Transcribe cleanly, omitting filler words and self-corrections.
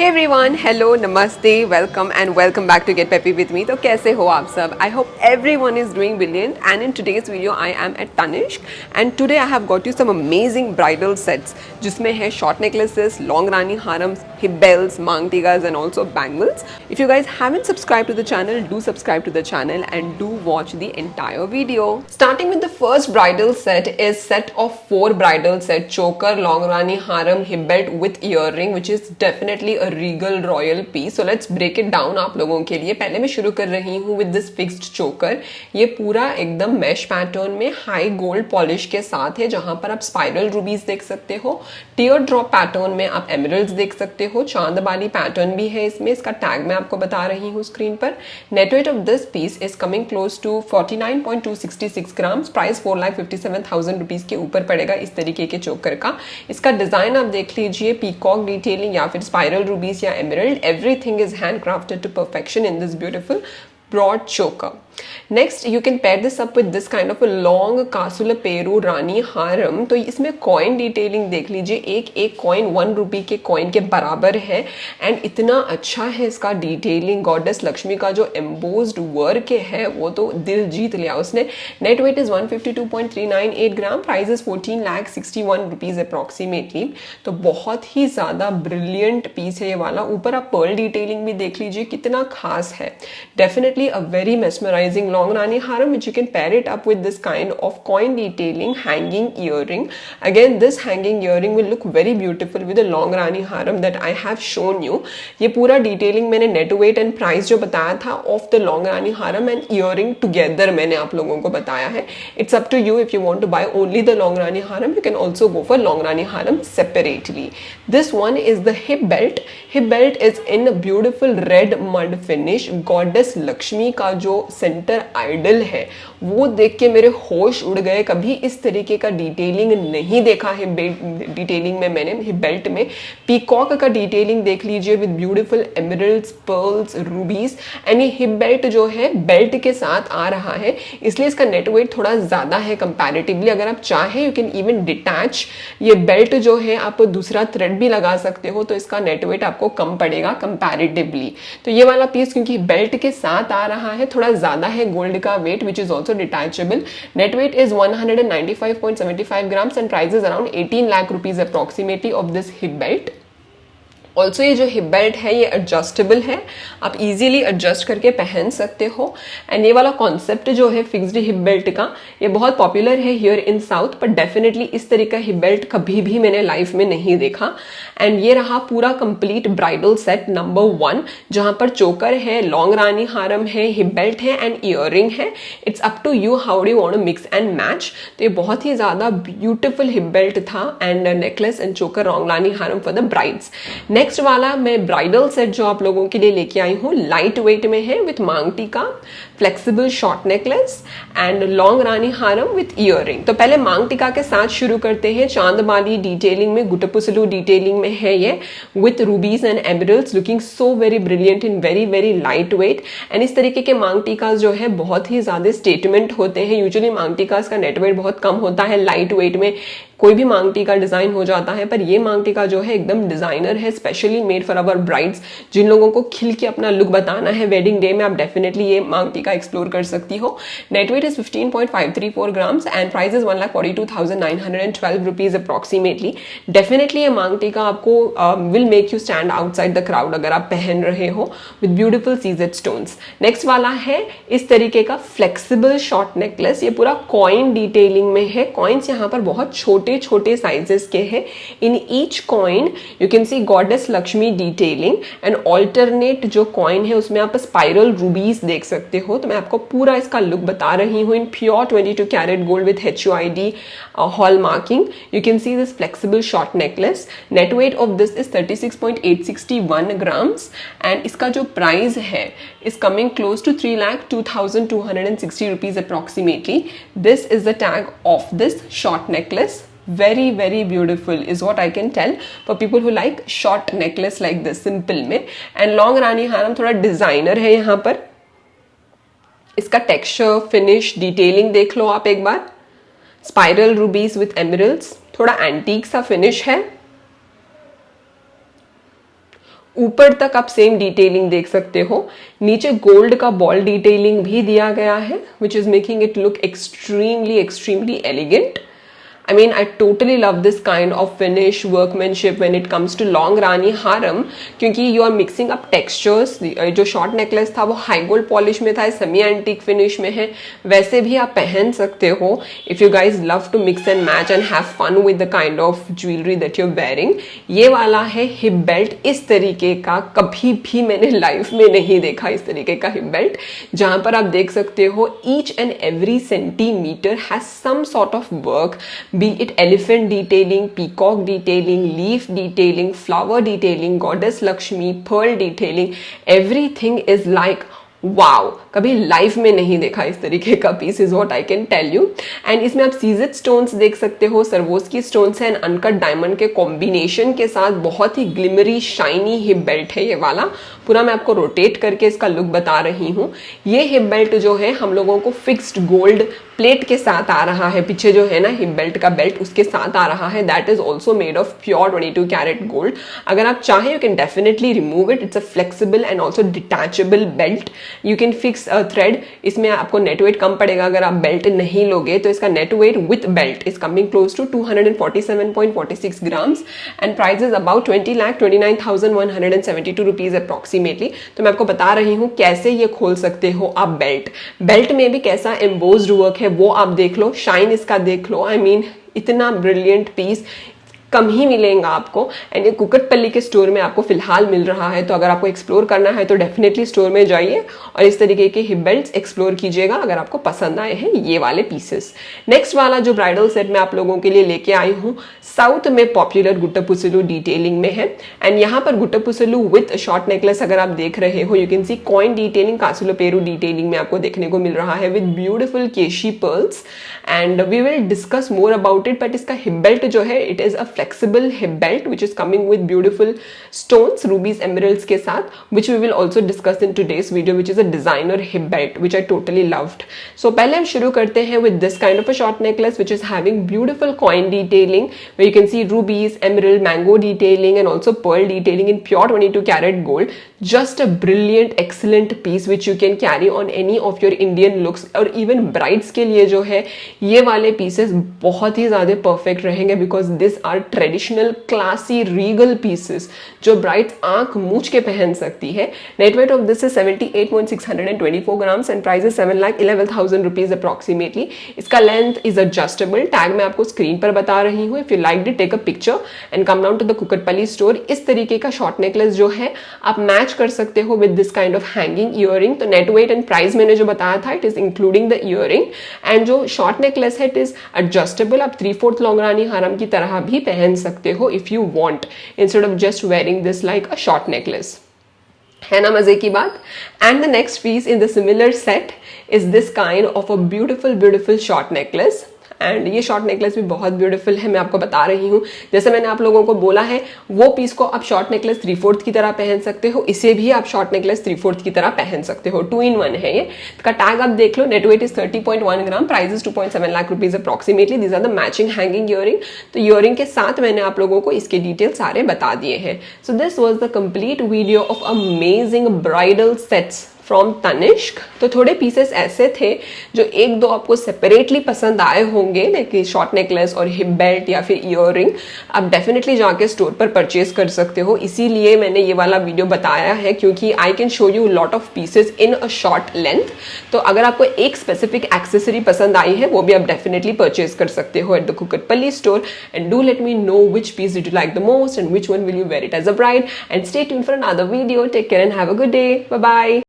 Everyone, hello, नमस्ते, welcome and welcome back to get peppy with me. तो कैसे हो आप सब? I hope everyone is doing brilliant and in today's video I am at Tanishq and today I have got you some amazing bridal sets जिसमें है short necklaces, long rani harams, hip belts, maang tikkas and also bangles. If you guys haven't subscribe to the channel, do subscribe to the channel and do watch the entire video. Starting with the first bridal set is set of 4 bridal set: choker, long rani haram, hip belt with earring, which is definitely a regal royal piece. So let's break it down आप लोगों के लिए। पहले मैं शुरू कर रही हूँ with this fixed choker। ये पूरा एकदम mesh पैटर्न में हाई गोल्ड पॉलिश के साथ है, जहां पर आप स्पाइरल रूबीज देख सकते हो, टीयर ड्रॉप पैटर्न में आप एमरल्ड्स देख सकते हो, चांदबाली पैटर्न भी है इसमें। इसका टैग मैं आपको बता रही हूँ स्क्रीन पर। Net weight of this piece is coming close to 49.266 grams. Price 4,57,000 rupees के ऊपर पड़ेगा इस तरीके के चोकर का। इसका डिजाइन आप देख लीजिए, पीकॉक डिटेलिंग या फिर स्पाइरल रूबीज या emerald, everything is hand crafted to perfection in this beautiful broad choker. Next, you can pair this up with this kind of a long Kasula Peru Rani Haram. तो इसमें coin detailing देख लीजिए, एक एक coin 1 रुपी के coin के बराबर है एंड इतना अच्छा है इसका डिटेलिंग। गॉडेस लक्ष्मी का जो एम्बोज्ड वर्क है वो तो दिल जीत लिया उसने। Net weight is 152.398 gram. Price is 14,61 rupees approximately. तो बहुत ही ज्यादा ब्रिलियंट पीस है ये वाला। ऊपर आप पर्ल डिटेलिंग भी देख लीजिए कितना खास है। Definitely a very mesmerizing long rani haram, which you can pair it up with this kind of coin detailing hanging earring. Again, this hanging earring will look very beautiful with the long rani haram that I have shown you. ये पूरा detailing मैंने net weight and price जो बताया था of the long rani haram and earring together मैंने आप लोगों को बताया है। It's up to you if you want to buy only the long rani haram. You can also go for long rani haram separately. This one is the hip belt. Hip belt is in a beautiful red mud finish. Goddess Lakshmi का जो centre idol है वो देख के मेरे होश उड़ गए। कभी इस तरीके का डिटेलिंग नहीं देखा है डिटेलिंग में मैंने। हिप बेल्ट में पीकॉक का डिटेलिंग देख लीजिए with beautiful emeralds, pearls, रूबीज and ये हिप बेल्ट जो है बेल्ट के साथ आ रहा है, इसलिए इसका नेट वेट थोड़ा ज्यादा है कंपैरेटिवली। अगर आप चाहे यू कैन इवन डिटैच ये बेल्ट जो है, आप दूसरा थ्रेड भी लगा सकते हो, तो इसका नेट वेट आपको कम पड़ेगा कंपैरेटिवली। तो ये वाला पीस क्योंकि बेल्ट के साथ आ रहा है थोड़ा ज्यादा है गोल्ड का weight, which is also detachable. Net weight is 195.75 grams and price is around 18 lakh rupees approximately of this hip belt. Also ये जो हिप बेल्ट है ये एडजस्टेबल है, आप इजीली एडजस्ट करके पहन सकते हो। एंड ये वाला कॉन्सेप्ट जो है फिक्स्ड हिप बेल्ट का, ये बहुत पॉपुलर है हियर इन साउथ, पर डेफिनेटली इस तरह का हिप बेल्ट कभी भी मैंने लाइफ में नहीं देखा। एंड ये रहा पूरा कंप्लीट ब्राइडल सेट नंबर 1, जहां पर चोकर है, लॉन्ग रानी हारम है, हिप बेल्ट है एंड ईयरिंग है। It's up to you how do you want to mix and match. तो ये बहुत ही ज्यादा ब्यूटीफुल हिप बेल्ट था and necklace and choker long rani haram for the brides. Next वाला मैं ब्राइडल सेट जो आप लोगों के लिए लेके आई हूँ, लाइट वेट में है with maang tikka, flexible short necklace and long rani haram with earring. तो पहले मांग टीका के साथ शुरू करते हैं। चांदबाली डिटेलिंग में, गुटपुसलू डिटेलिंग में है ये with रूबीज and emeralds, looking so very brilliant in very very light weight. And इस तरीके के मांग टीका जो है बहुत ही ज्यादा स्टेटमेंट होते हैं। यूजुअली मांग टीका का नेट वेट बहुत कम होता है, लाइट वेट में कोई भी मांग टीका डिजाइन हो जाता है, पर ये मांग टीका जो है एकदम डिजाइनर है, specially made for our brides. जिन लोगों को खिल के अपना लुक बताना है वेडिंग डे में, आप डेफिनेटली ये मांग टीका एक्सप्लोर कर सकती हो। Net weight is 15.534 grams and price is 1,42,912 rupees approximately. Definitely ये मांग टीका आपको will make you stand outside the crowd अगर आप पहन रहे हो with beautiful CZ stones. Next वाला है इस तरीके का फ्लेक्सिबल शॉर्ट नेकलेस। ये पूरा कॉइन डिटेलिंग में है। कॉइन्स यहाँ पर बहुत छोटे छोटे साइजेस के हैं। In each coin you can C goddess Lakshmi detailing and alternate जो कॉइन है उसमें आप स्पाइरल रूबीज देख सकते हो। तो मैं आपको पूरा इसका लुक बता रही हूँ in pure 22 carat gold with HUID hall marking. You can see this flexible short necklace. Net weight of this is 36.861 grams and इसका जो प्राइस है is coming close to 3,02,260 rupees approximately. This is the tag of this short necklace. Very very beautiful is what I can tell for people who like short necklace like this simple में। and long रानी हारम थोड़ा designer है यहाँ पर। इसका texture, finish, detailing देख लो आप एक बार। Spiral रूबीज with emeralds, थोड़ा एंटीक सा फिनिश है। ऊपर तक आप सेम डिटेलिंग देख सकते हो। नीचे गोल्ड का बॉल डिटेलिंग भी दिया गया है which is making it look extremely elegant. I mean, I totally love this kind of finish workmanship when it comes to long Rani Haram, क्योंकि you are mixing up textures। जो short necklace था वो high gold polish में था, semi antique finish में है, वैसे भी आप पहन सकते हो if you guys love to mix and match and have fun with the kind of jewellery that you're wearing. ये वाला है हिप बेल्ट, इस तरीके का कभी भी मैंने लाइफ में नहीं देखा इस तरीके का हिप बेल्ट, जहां पर आप देख सकते हो each and every centimetre has some sort of work, be it elephant detailing, peacock detailing, leaf detailing, flower detailing, goddess Lakshmi, pearl detailing, everything is like wow, कभी लाइफ में नहीं देखा इस तरीके का piece, is what I can tell you. And इसमें आप CZ stones देख सकते हो, Swarovski stones and uncut diamond के कॉम्बिनेशन के साथ बहुत ही ग्लिमरी शाइनी हिप बेल्ट है ये वाला। पूरा मैं आपको रोटेट करके इसका लुक बता रही हूँ। ये हिप बेल्ट जो है हम लोगों को फिक्स्ड गोल्ड प्लेट के साथ आ रहा है, पीछे जो है ना हिप बेल्ट का बेल्ट उसके साथ आ रहा है, that is also made of pure 22 carat gold. अगर आप चाहें you can definitely remove it, it's a flexible and also detachable belt. You can fix a thread, इसमें आपको नेट वेट कम पड़ेगा अगर आप बेल्ट नहीं लोगे तो इसका net weight with belt is coming close to 247.46 grams and price is about 20,29,172 rupees approximately. तो मैं आपको बता रही हूँ कैसे ये खोल सकते हो आप बेल्ट। बेल्ट में भी कैसा एम्बोज्ड वर्क है वो आप देख लो, शाइन इसका देख लो। आई मीन इतना ब्रिलियंट पीस कम ही मिलेगा आपको। एंड ये कुकटपल्ली के स्टोर में आपको फिलहाल मिल रहा है, तो अगर आपको एक्सप्लोर करना है तो डेफिनेटली स्टोर में जाइए और इस तरीके के हिप बेल्ट्स एक्सप्लोर कीजिएगा अगर आपको पसंद आए हैं ये वाले पीसेस। नेक्स्ट वाला जो ब्राइडल सेट मैं आप लोगों के लिए लेके आई हूँ, साउथ में पॉपुलर गुट्टापुसलू डिटेलिंग में है। एंड यहाँ पर गुट्टापुसलू विथ शॉर्ट नेकलेस अगर आप देख रहे हो, you can see coin detailing, kasulaperu detailing में आपको देखने को मिल रहा है with beautiful keshi pearls. And we will discuss more about it, but इसका हिप बेल्ट जो है it is a flexible hip belt which is coming with beautiful stones, rubies, emeralds के साथ, which we will also discuss in today's video, which is a designer hip belt which I totally loved. So पहले हम शुरू करते हैं with this kind of a short necklace which is having beautiful coin detailing where you can see rubies, emerald, mango detailing and also pearl detailing in pure 22 karat gold. Just a brilliant excellent piece which you can carry on any of your Indian looks और even brides के लिए जो है ये वाले pieces बहुत ही ज़्यादा perfect रहेंगे because these are traditional classy regal pieces जो ब्राइड्स आंख मूछ के पहन सकती है। Net weight of this is 78.624 grams and price is 7,11,000 rupees approximately. इसका लेंथ इज एडजस्टेबल, टैग मैं आपको स्क्रीन पर बता रही हूँ। If you like it take a picture and come down to the Kukatpally store. इस तरीके का शॉर्ट नेकलेस जो है आप मैच कर सकते हो with this kind of hanging earring. तो नेट वेट एंड प्राइस मैंने जो बताया था it is including the earring. And जो शॉर्ट नेकलेस है इट इज एडजस्टेबल, आप 3/4 लॉन्ग रानी हारम की तरह भी पहन सकते हो if you want, instead of just wearing this like a short necklace. है ना मजे की बात। And the next piece in the similar set is this kind of a beautiful short necklace. And ये शॉर्ट नेकलेस भी बहुत beautiful है, मैं आपको बता रही हूँ। जैसे मैंने आप लोगों को बोला है वो पीस को आप शॉर्ट नेकलेस 3/4 की तरह पहन सकते हो, इसे भी आप शॉर्ट नेकलेस 3/4 की तरह पहन सकते हो। 2 in 1 है ये। इसका टैग आप देख लो, net weight is 30.1 gram, price is 2.7 lakh rupees approximately. These are the matching hanging earring. तो ईयरिंग के साथ मैंने आप लोगों को इसके डिटेल सारे बता दिए हैं। So this was the complete video of amazing bridal sets from Tanishq. तो थोड़े पीसेस ऐसे थे जो एक दो आपको सेपरेटली पसंद आए होंगे, लाइक शॉर्ट नेकलेस और हिप बेल्ट या फिर ईयरिंग। आप डेफिनेटली जाके स्टोर पर परचेज कर सकते हो, इसीलिए मैंने ये वाला वीडियो बताया है क्योंकि I can show you lot of pieces in a short length. तो अगर आपको एक स्पेसिफिक एक्सेसरी पसंद आई है वो भी आप डेफिनेटली परचेज कर सकते हो at the Kukatpally store. And do let me know which piece did you like the most and which one will you wear it as a bride. And stay tuned for another video. Take care and have a good day. Bye bye.